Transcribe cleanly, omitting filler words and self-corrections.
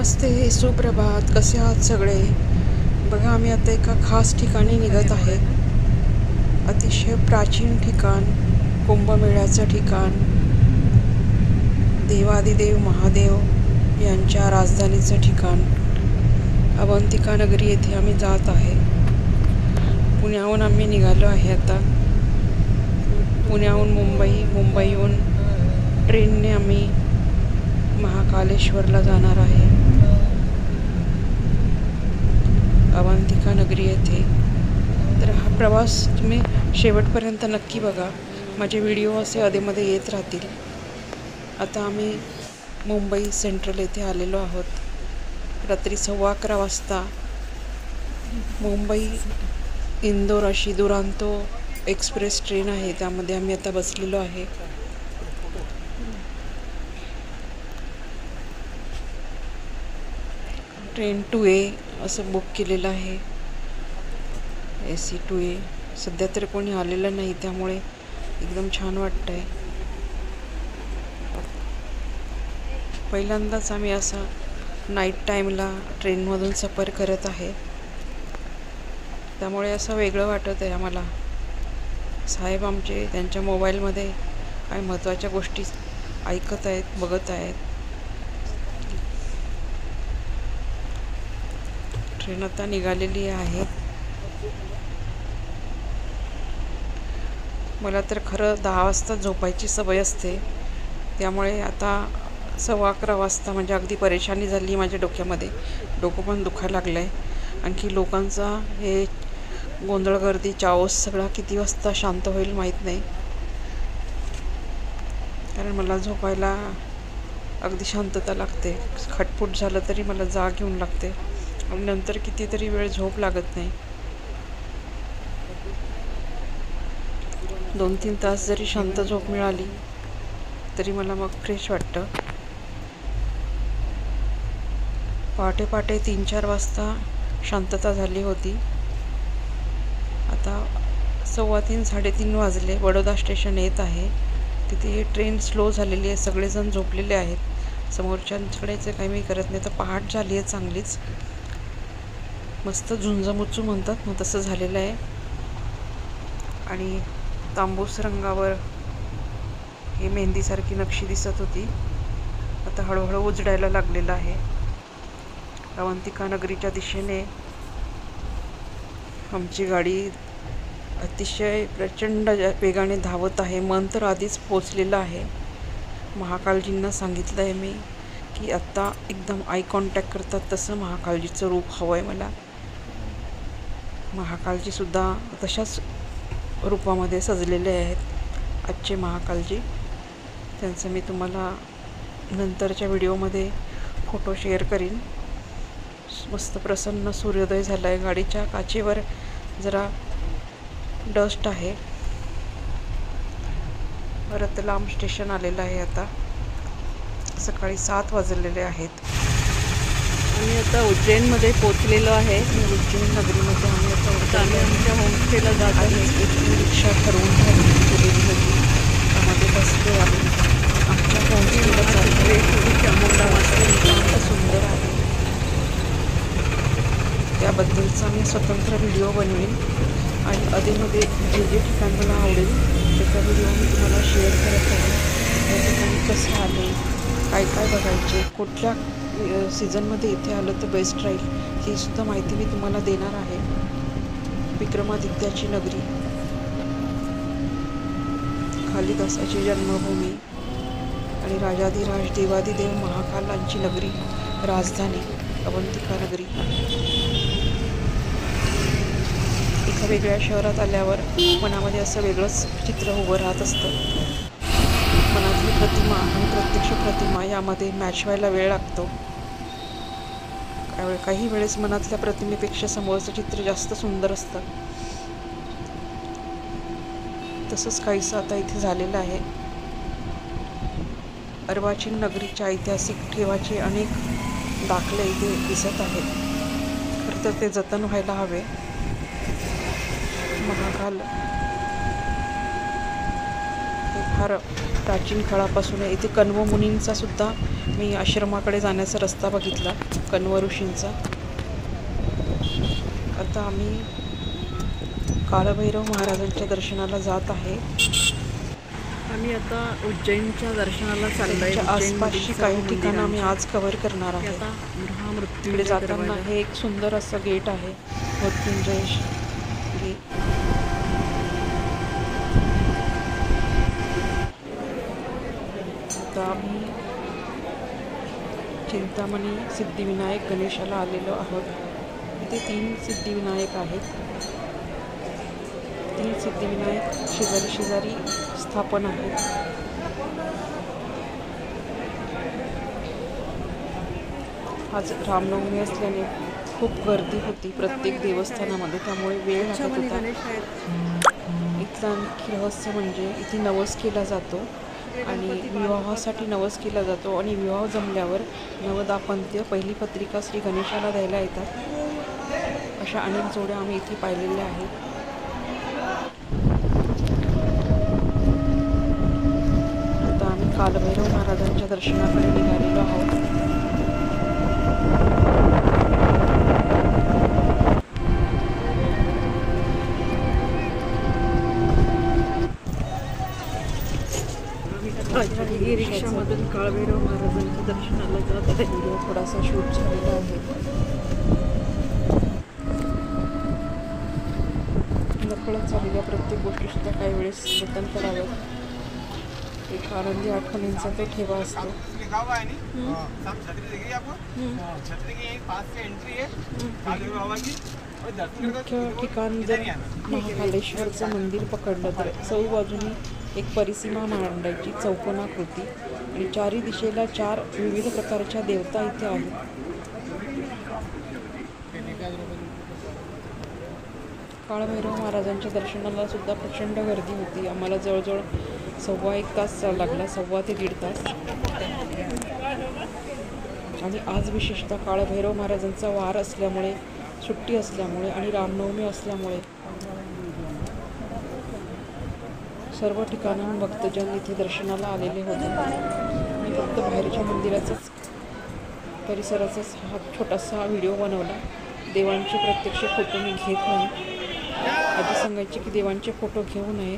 नमस्ते, सुप्रभात. कसे आहात सगळे? बघा, आम्ही आता एका खास ठिकाणी निघत आहे. अतिशय प्राचीन ठिकाण, कुंभमेळ्याचं ठिकाण, देवादिदेव महादेव यांच्या राजधानीचं ठिकाण अवंतिका नगरी येथे आम्ही जात आहे. पुण्याहून आम्ही निघालो आहे. आता पुण्याहून मुंबईहून ट्रेनने आम्ही महाकालेश्वरला जाणार आहे, अवंतिका नगरी येथे. तर हा प्रवास तुम्ही शेवटपर्यंत नक्की बघा. माझे व्हिडिओ असे अधेमध्ये येत राहतील. आता आम्ही मुंबई सेंट्रल येथे आलेलो आहोत. रात्री 11:15 वाजता मुंबई इंदोर अशी दुरांतो एक्सप्रेस ट्रेन आहे, त्यामध्ये आम्ही आता बसलेलो आहे. ट्रेन 2A असं बुक केलेलं आहे, AC 2A. सध्या तर कोणी आलेलं नाही, त्यामुळे एकदम छान वाटतं आहे. पहिल्यांदाच आम्ही असं नाईट टाईमला ट्रेनमधून सफर करत आहे, त्यामुळे असं वेगळं वाटत आहे आम्हाला. साहेब आमचे त्यांच्या मोबाईलमध्ये काही महत्त्वाच्या गोष्टी ऐकत आहेत, बघत आहेत. ट्रेन आता निघालेली आहे. मला तर खरं 10 वाजता झोपायची सवय असते, त्यामुळे आता 11:15 वाजता म्हणजे अगदी परेशानी झाली माझ्या डोक्यामध्ये. डोकं पण दुखायला लागलं आहे. आणखी लोकांचा हे गोंधळ गर्दी चाओस सगळा किती वाजता शांत होईल माहीत नाही, कारण मला झोपायला अगदी शांतता लागते. खटपट झालं तरी मला जाग घेऊन लागते आणि नंतर कितीतरी वेळ झोप लागत नाही. 2-3 तास जरी शांत झोप मिळाली तरी मला मग फ्रेश वाटतं. पहाटे 3-4 वाजता शांतता झाली होती. आता 3:15-3:30 वाजले. बडोदा स्टेशन येत आहे. तिथे ट्रेन स्लो झालेली आहे, सगळेजण झोपलेले आहेत. समोरच्यांकडेचं काही मी करत नाही. तर पहाट झाली आहे चांगलीच. मस्त झुंजमुच्चू म्हणतात ना, तसं झालेलं आहे. आणि तांबूस रंगावर हे मेहंदीसारखी नक्षी दिसत होती. आता हळूहळू उजडायला लागलेलं आहे. अवंतिका नगरीच्या दिशेने आमची गाडी अतिशय प्रचंड वेगाने धावत आहे. मन तर आधीच पोचलेलं आहे. महाकालजींना सांगितलं आहे मी की आत्ता एकदम आय कॉन्टॅक्ट करतात तसं महाकालजीचं रूप हवं आहे मला. महाकालजीसुद्धा तशाच रूपामध्ये सजलेले आहेत आजचे महाकालजी. त्यांचं मी तुम्हाला नंतरच्या व्हिडिओमध्ये फोटो शेअर करीन. मस्त प्रसन्न सूर्योदय झाला आहे. गाडीच्या काचेवर जरा डस्ट आहे. रतलाम स्टेशन आलेलं आहे. आता सकाळी 7 वाजलेले आहेत. आम्ही आता उज्जैनमध्ये पोचलेलो आहे. उज्जैन नगरीमध्ये आम्ही आता आमच्या होमस्टेला जात आहे. एक रिक्षा ठरवून ठेवलेली होती, त्यामध्ये बसलो आहे. आमच्या होमस्टेला चालले चामुंडा सुंदर आहे, त्याबद्दलचा मी स्वतंत्र व्हिडिओ बनवेन. आणि अधेमध्ये जे ठिकाण मला आवडेल त्याचा व्हिडिओ मी तुम्हाला शेअर करत आहे. या ठिकाणी कसं आले, काय बघायचे, कुठल्या सीझनमध्ये इथे आलं तर बेस्ट राहील, ही सुद्धा माहिती मी तुम्हाला देणार आहे. विक्रमादित्याची नगरी, कालिदासाची जन्मभूमी आणि राजाधिराज देवादिदेव महाकालांची नगरी, राजधानी अवंतिका नगरी. एका वेगळ्या शहरात आल्यावर मनामध्ये असं वेगळंच चित्र उभं राहत असतं. मनातली प्रतिमा आणि प्रत्यक्ष प्रतिमा यामध्ये मॅच व्हायला वेळ लागतो. काही वेळेस मनातल्या प्रतिमेपेक्षा समोरचं चित्र जास्त सुंदर असतं. तसंच काहीसं आता इथे झालेलं आहे. अर्वाचीन नगरीच्या ऐतिहासिक ठेवाचे अनेक दाखले इथे दिसत आहेत. खरं तर ते जतन व्हायला हवे. महाकाल हे फार प्राचीन काळापासून आहे. इथे कण्व मुनींचा सुद्धा मी आश्रमाकडे जाण्याचा रस्ता बघितला, कण्व ऋषींचा. आता आम्ही काळभैरव महाराजांच्या दर्शनाला जात आहे. आम्ही आता उज्जैनच्या दर्शनाला चाललोय. आसपासची काही ठिकाणं आम्ही आज कव्हर करणार आहे. आता मृत्यूंजय जाताना हे एक सुंदर असं गेट आहे, मृत्युंजय गेट. आता आम्ही चिंतामणी सिद्धिविनायक गणेशाला आलेलो आहोत. इथे 3 सिद्धिविनायक आहेत. 3 सिद्धिविनायक शेजारी शेजारी स्थापन आहेत. आज रामनवमी असल्याने खूप गर्दी होती प्रत्येक देवस्थानामध्ये, त्यामुळे वेळ लागत होता. इथलं आणखी रहस्य म्हणजे इथे नवस केला जातो आणि विवाहासाठी नवस केला जातो आणि विवाह जमल्यावर नवदापंत्य पहिली पत्रिका श्री गणेशाला द्यायला येतात. अशा अनेक जोड्या आम्ही इथे पाहिलेल्या आहेत. आता आम्ही कालभैरव महाराजांच्या दर्शनाकडे निघालेलो आहोत. ई रिक्षामधून काळभैरव महाराजांच्या दर्शनाला जात आहे. व्हिडिओ थोडासा शूट झालेला आहे. नकळत झालेल्या प्रत्येक गोष्टीसुद्धा काही वेळेस जतन कराव्यात. एक आनंदी आठवणींचा तो ठेवा असतो. मुख्य ठिकाण जर महाकालेश्वरचं मंदिर पकडलं तर चहूबाजूनी एक परिसीमा मांडायची चौकोनाकृती आणि 4ही दिशेला 4 विविध प्रकारच्या देवता इथे आहेत. काळभैरव महाराजांच्या दर्शनाला सुद्धा प्रचंड गर्दी होती. आम्हाला जवळजवळ 1.25 तास लागला, 1.25 ते 1.5 तास. आणि आज विशेषतः काळभैरव महाराजांचा वार असल्यामुळे, सुट्टी असल्यामुळे आणि रामनवमी असल्यामुळे सर्व ठिकाणाहून भक्तजन इथे दर्शनाला आलेले होते. मी फक्त बाहेरच्या मंदिराचाच, परिसराचाच हा छोटासा व्हिडिओ बनवला. देवांचे प्रत्यक्ष फोटो मी घेत नाही. आजी सांगायची की देवांचे फोटो घेऊ नये,